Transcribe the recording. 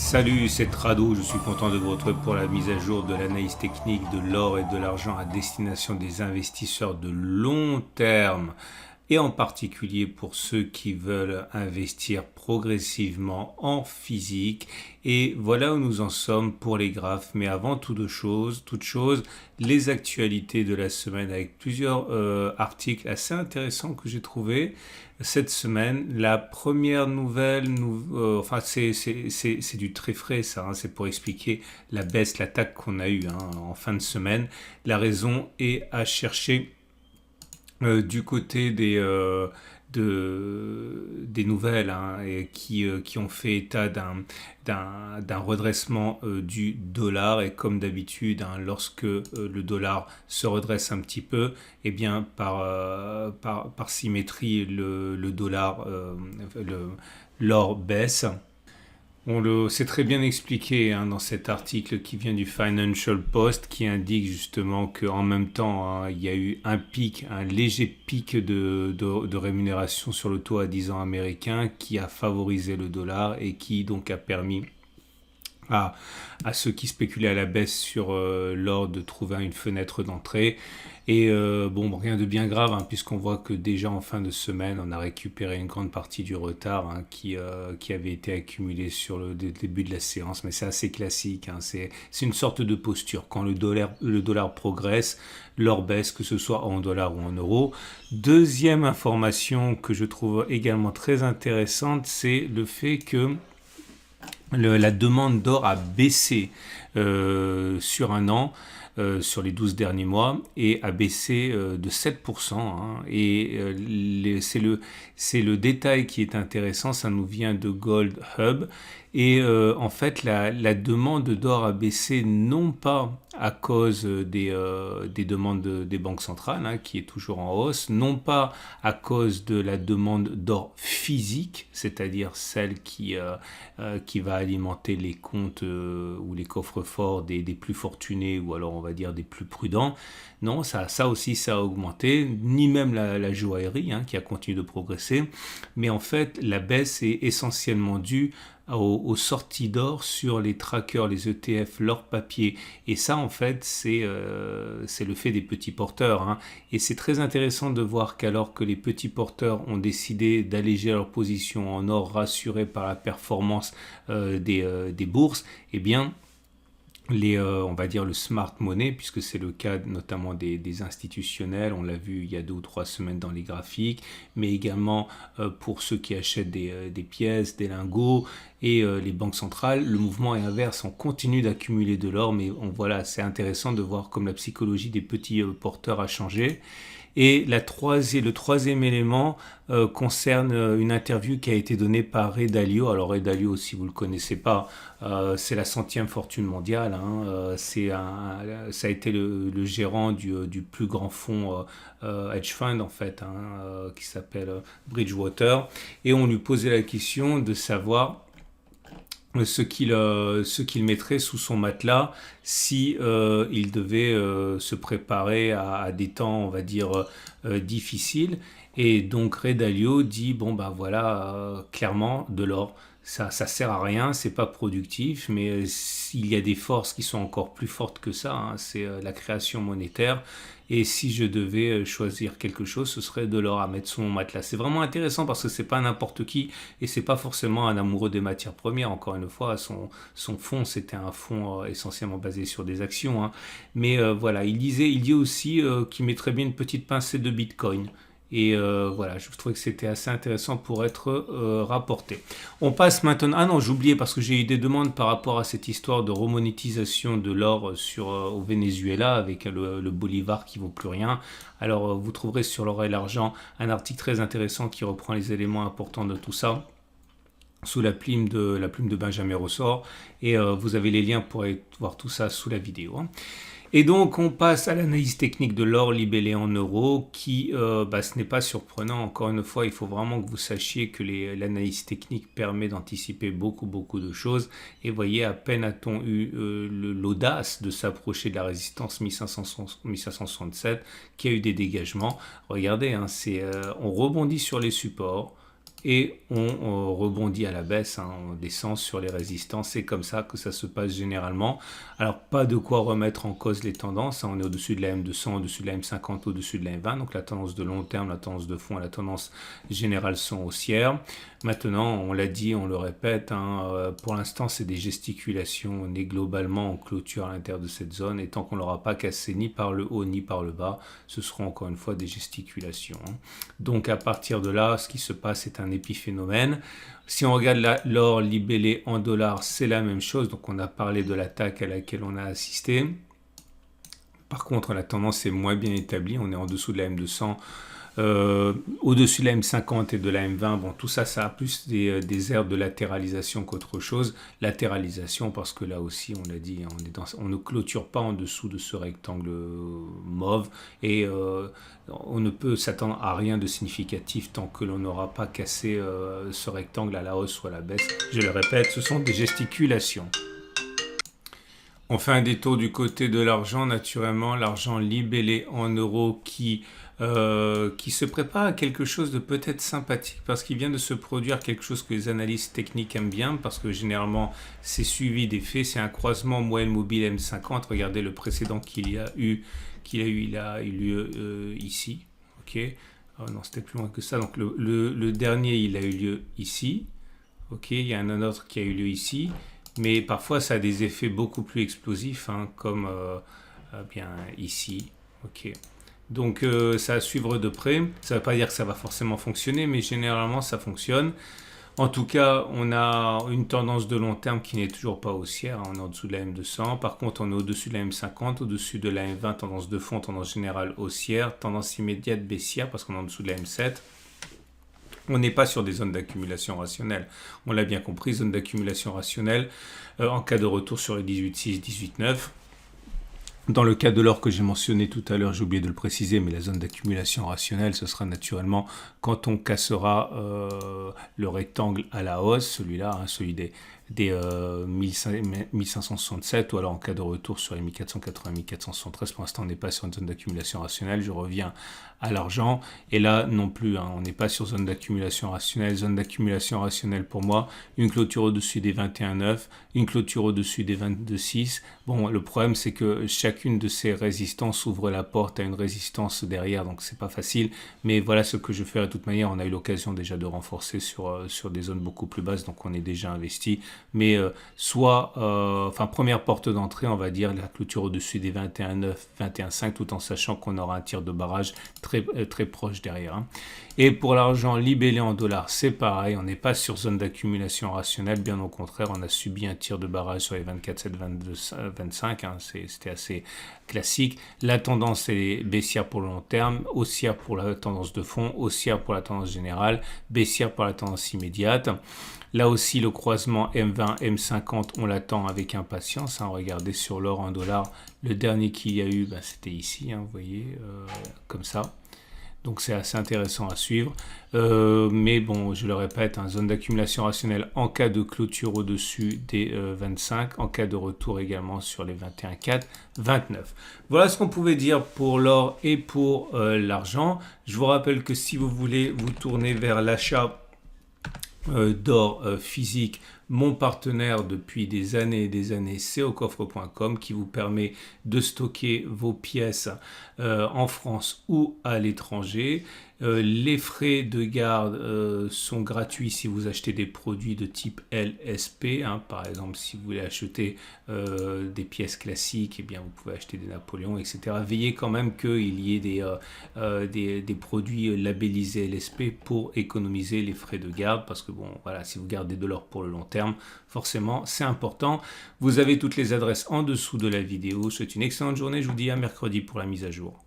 Salut, c'est Trado, je suis content de vous retrouver pour la mise à jour de l'analyse technique de l'or et de l'argent à destination des investisseurs de long terme et en particulier pour ceux qui veulent investir progressivement en physique. Et voilà où nous en sommes pour les graphes. Mais avant toute chose, les actualités de la semaine avec plusieurs articles assez intéressants que j'ai trouvés cette semaine. La première nouvelle, enfin c'est du très frais ça, hein, c'est pour expliquer la baisse, l'attaque qu'on a eue en fin de semaine. La raison est à chercher du côté des nouvelles et qui ont fait état d'un redressement du dollar. Et comme d'habitude, lorsque le dollar se redresse un petit peu, eh bien par symétrie, le dollar, l'or baisse. C'est très bien expliqué dans cet article qui vient du Financial Post, qui indique justement qu'en même temps, il y a eu un léger pic de rémunération sur le taux à 10 ans américain qui a favorisé le dollar et qui donc a permis à ceux qui spéculaient à la baisse sur l'or de trouver une fenêtre d'entrée. Et rien de bien grave, puisqu'on voit que déjà en fin de semaine, on a récupéré une grande partie du retard qui avait été accumulé sur le début de la séance. Mais c'est assez classique, c'est une sorte de posture. Quand le dollar progresse, l'or baisse, que ce soit en dollars ou en euros. Deuxième information que je trouve également très intéressante, c'est le fait que la demande d'or a baissé sur un an, sur les 12 derniers mois, et a baissé de 7%. C'est le détail qui est intéressant, ça nous vient de Gold Hub. Et en fait, la demande d'or a baissé non pas à cause des demandes des banques centrales, qui est toujours en hausse, non pas à cause de la demande d'or physique, c'est-à-dire celle qui va alimenter les comptes ou les coffres-forts des plus fortunés, ou alors on va dire des plus prudents. Non, ça aussi, ça a augmenté, ni même la joaillerie qui a continué de progresser. Mais en fait, la baisse est essentiellement due aux sorties d'or sur les trackers, les ETF, l'or papier. Et ça, en fait, c'est le fait des petits porteurs. Et c'est très intéressant de voir qu'alors que les petits porteurs ont décidé d'alléger leur position en or rassurés par la performance des bourses, eh bien, on va dire le smart money, puisque c'est le cas notamment des institutionnels, on l'a vu il y a 2 ou 3 semaines dans les graphiques, mais également pour ceux qui achètent des pièces, des lingots, et les banques centrales, le mouvement est inverse, on continue d'accumuler de l'or, mais voilà, c'est intéressant de voir comme la psychologie des petits porteurs a changé. Et le troisième élément concerne une interview qui a été donnée par Ray Dalio. Alors Ray Dalio, si vous ne le connaissez pas, c'est la 100e fortune mondiale. Ça a été le gérant du plus grand fonds hedge fund en fait, qui s'appelle Bridgewater. Et on lui posait la question de savoir ce qu'il mettrait sous son matelas si il devait se préparer à des temps, on va dire, difficiles. Et donc Ray Dalio dit, clairement, de l'or. Ça sert à rien, c'est pas productif, mais il y a des forces qui sont encore plus fortes que ça, c'est la création monétaire. Et si je devais choisir quelque chose, ce serait de l'or à mettre sous mon matelas. C'est vraiment intéressant parce que c'est pas n'importe qui et c'est pas forcément un amoureux des matières premières. Encore une fois, son fonds, c'était un fonds essentiellement basé sur des actions. Mais voilà, il dit aussi qu'il mettrait bien une petite pincée de Bitcoin. Et voilà, je trouvais que c'était assez intéressant pour être rapporté. On passe maintenant... Ah non, j'oubliais parce que j'ai eu des demandes par rapport à cette histoire de remonétisation de l'or au Venezuela avec le bolivar qui vaut plus rien. Alors vous trouverez sur l'or et l'argent un article très intéressant qui reprend les éléments importants de tout ça sous la plume de Benjamin Rossort. Et vous avez les liens pour aller voir tout ça sous la vidéo. Et donc on passe à l'analyse technique de l'or libellé en euros qui, ce n'est pas surprenant, encore une fois, il faut vraiment que vous sachiez que l'analyse technique permet d'anticiper beaucoup de choses. Et voyez, à peine a-t-on eu l'audace de s'approcher de la résistance 1567 qui a eu des dégagements. Regardez, on rebondit sur les supports. et on rebondit à la baisse, hein, on descend sur les résistances. C'est comme ça que ça se passe généralement. Alors, pas de quoi remettre en cause les tendances, hein. On est au-dessus de la M200, au-dessus de la M50, au-dessus de la M20. Donc, la tendance de long terme, la tendance de fond et la tendance générale sont haussières. Maintenant, on l'a dit, on le répète, hein, pour l'instant, c'est des gesticulations. On est globalement en clôture à l'intérieur de cette zone. Et tant qu'on ne l'aura pas cassé ni par le haut ni par le bas, ce seront encore une fois des gesticulations, hein. Donc, à partir de là, ce qui se passe est un épiphénomène. Si on regarde l'or libellé en dollars, c'est la même chose. Donc, on a parlé de l'attaque à laquelle on a assisté. Par contre, la tendance est moins bien établie. On est en dessous de la M200, au-dessus de la M50 et de la M20. Bon, tout ça, ça a plus des airs de latéralisation qu'autre chose. Latéralisation parce que là aussi, on l'a dit, on ne clôture pas en dessous de ce rectangle mauve et on ne peut s'attendre à rien de significatif tant que l'on n'aura pas cassé ce rectangle à la hausse ou à la baisse. Je le répète, ce sont des gesticulations. On fait un détour du côté de l'argent, naturellement, l'argent libellé en euros qui se prépare à quelque chose de peut-être sympathique parce qu'il vient de se produire quelque chose que les analystes techniques aiment bien parce que généralement c'est suivi des faits, c'est un croisement moyenne mobile M50. Regardez le précédent il a eu lieu ici. Ok, oh non, c'était plus loin que ça. Donc le dernier, il a eu lieu ici. Ok, il y a un autre qui a eu lieu ici. Mais parfois, ça a des effets beaucoup plus explosifs, hein, comme bien ici. Ok. Donc, ça à suivre de près. Ça ne veut pas dire que ça va forcément fonctionner, mais généralement, ça fonctionne. En tout cas, on a une tendance de long terme qui n'est toujours pas haussière, hein. On est en dessous de la M200. Par contre, on est au-dessus de la M50, au-dessus de la M20, tendance de fond, tendance générale haussière, tendance immédiate baissière parce qu'on est en dessous de la M7. On n'est pas sur des zones d'accumulation rationnelle. On l'a bien compris, zone d'accumulation rationnelle en cas de retour sur les 18,6, 18,9. Dans le cas de l'or que j'ai mentionné tout à l'heure, j'ai oublié de le préciser, mais la zone d'accumulation rationnelle, ce sera naturellement quand on cassera le rectangle à la hausse, celui-là, hein, celui des 1567, ou alors en cas de retour sur les 1480, 1473. Pour l'instant, on n'est pas sur une zone d'accumulation rationnelle. Je reviens à l'argent. Et là, non plus, hein, on n'est pas sur zone d'accumulation rationnelle. Zone d'accumulation rationnelle, pour moi, une clôture au-dessus des 21,9, une clôture au-dessus des 22,6. Bon, le problème, c'est que chacune de ces résistances ouvre la porte à une résistance derrière, donc c'est pas facile. Mais voilà ce que je fais de toute manière. On a eu l'occasion déjà de renforcer sur des zones beaucoup plus basses, donc on est déjà investi. Mais première porte d'entrée, on va dire la clôture au-dessus des 21,9, 21,5, tout en sachant qu'on aura un tir de barrage très proche derrière, hein. Et pour l'argent libellé en dollars, c'est pareil, on n'est pas sur zone d'accumulation rationnelle, bien au contraire, on a subi un tir de barrage sur les 24,7, 22, 25, hein, c'était assez classique. La tendance est baissière pour le long terme, haussière pour la tendance de fond, haussière pour la tendance générale, baissière pour la tendance immédiate. Là aussi, le croisement M20, M50, on l'attend avec impatience, hein. Regardez sur l'or en dollars, le dernier qu'il y a eu, c'était ici, hein, vous voyez, comme ça. Donc c'est assez intéressant à suivre. Mais bon, je le répète, hein, zone d'accumulation rationnelle en cas de clôture au-dessus des 25, en cas de retour également sur les 21,4, 29. Voilà ce qu'on pouvait dire pour l'or et pour l'argent. Je vous rappelle que si vous voulez vous tourner vers l'achat d'or physique, mon partenaire depuis des années, c'est aucoffre.com qui vous permet de stocker vos pièces en France ou à l'étranger. Les frais de garde sont gratuits si vous achetez des produits de type LSP, hein. Par exemple, si vous voulez acheter des pièces classiques, eh bien, vous pouvez acheter des Napoléons, etc. Veillez quand même qu'il y ait des produits labellisés LSP pour économiser les frais de garde, parce que bon, voilà, si vous gardez de l'or pour le long terme, forcément, c'est important. Vous avez toutes les adresses en dessous de la vidéo. Je vous souhaite une excellente journée. Je vous dis à mercredi pour la mise à jour.